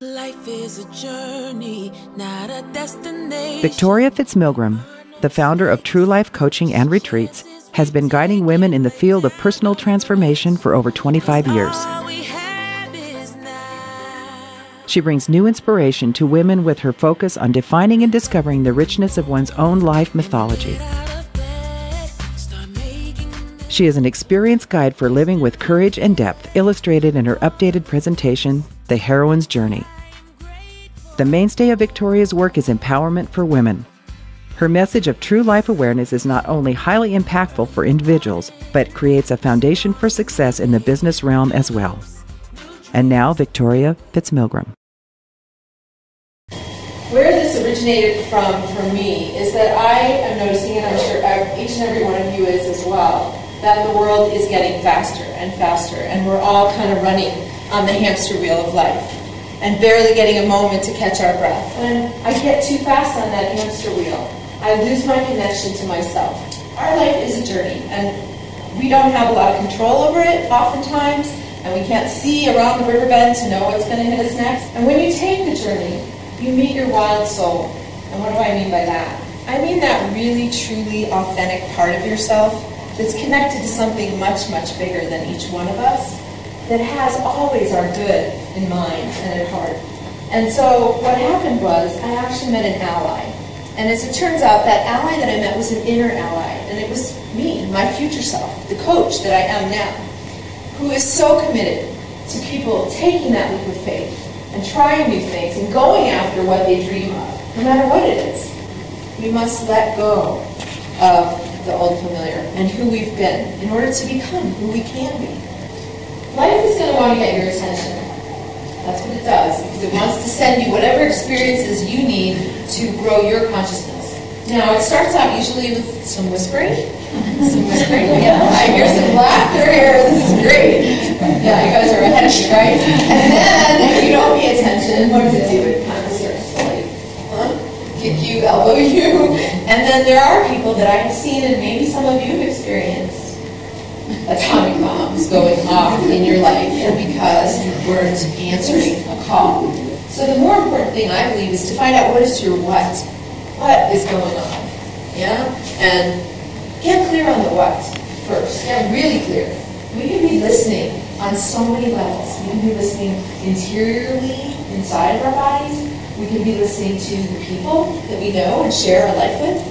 Life is a journey, not a destination. Victoria Fitzmilgram, the founder of True Life Coaching and Retreats, has been guiding women in the field of personal transformation for over 25 years. She brings new inspiration to women with her focus on defining and discovering the richness of one's own life mythology. She is an experienced guide for living with courage and depth, illustrated in her updated presentation, The Heroine's Journey. The mainstay of Victoria's work is empowerment for women. Her message of true life awareness is not only highly impactful for individuals, but creates a foundation for success in the business realm as well. And now, Victoria Fitzmilgram. Where this originated from for me is that I am noticing, and I'm sure each and every one of you is as well, that the world is getting faster and faster, and we're all kind of running on the hamster wheel of life and barely getting a moment to catch our breath. When I get too fast on that hamster wheel, I lose my connection to myself. Our life is a journey, and we don't have a lot of control over it oftentimes, and we can't see around the riverbed to know what's going to hit us next. And when you take the journey, you meet your wild soul. And what do I mean by that? I mean that really, truly authentic part of yourself that's connected to something much, much bigger than each one of us, that has always our good in mind and at heart. And so what happened was I actually met an ally. And as it turns out, that ally that I met was an inner ally. And it was me, my future self, the coach that I am now, who is so committed to people taking that leap of faith and trying new things and going after what they dream of, no matter what it is. We must let go of the old familiar and who we've been in order to become who we can be. Life is going to want to get your attention. That's what it does, because it wants to send you whatever experiences you need to grow your consciousness. Now, it starts out usually with some whispering. Yeah, I hear some laughter here. This is great. Yeah, you guys are ahead of me, right? And then, if you don't pay attention, what does it do? It kind of starts to kick you, elbow you. And then there are people that I have seen, and maybe some of you have experienced, atomic bombs going off in your life because you weren't answering a call. So the more important thing, I believe, is to find out what is your what. What is going on? Yeah? And get clear on the what first. Get really clear. We can be listening on so many levels. We can be listening interiorly inside of our bodies. We can be listening to the people that we know and share our life with.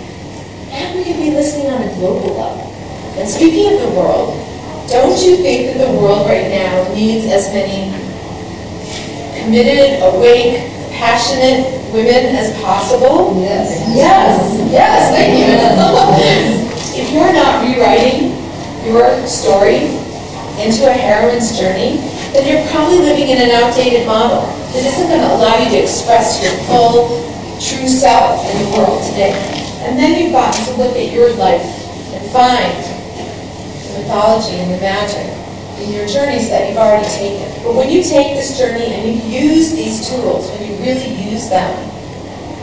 And we can be listening on a global level. And speaking of the world, don't you think that the world right now needs as many committed, awake, passionate women as possible? Yes. Yes. Yes. Thank you. If you're not rewriting your story into a heroine's journey, then you're probably living in an outdated model that isn't going to allow you to express your full, true self in the world today. And then you've got to look at your life and find the mythology and the magic in your journeys that you've already taken. But when you take this journey and you use these tools, when you really use them,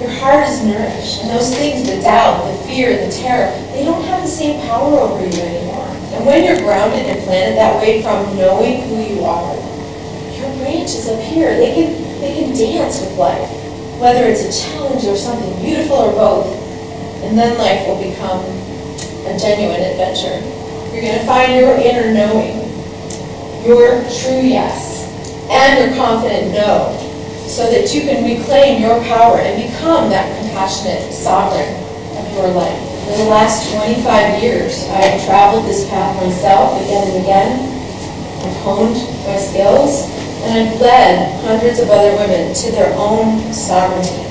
your heart is nourished. And those things, the doubt, the fear, the terror, they don't have the same power over you anymore. And when you're grounded and planted that way from knowing who you are, your branches up here, they can dance with life, whether it's a challenge or something beautiful or both. And then life will become a genuine adventure. You're going to find your inner knowing, your true yes, and your confident no, so that you can reclaim your power and become that compassionate sovereign of your life. In the last 25 years, I have traveled this path myself again and again. I've honed my skills, and I've led hundreds of other women to their own sovereignty.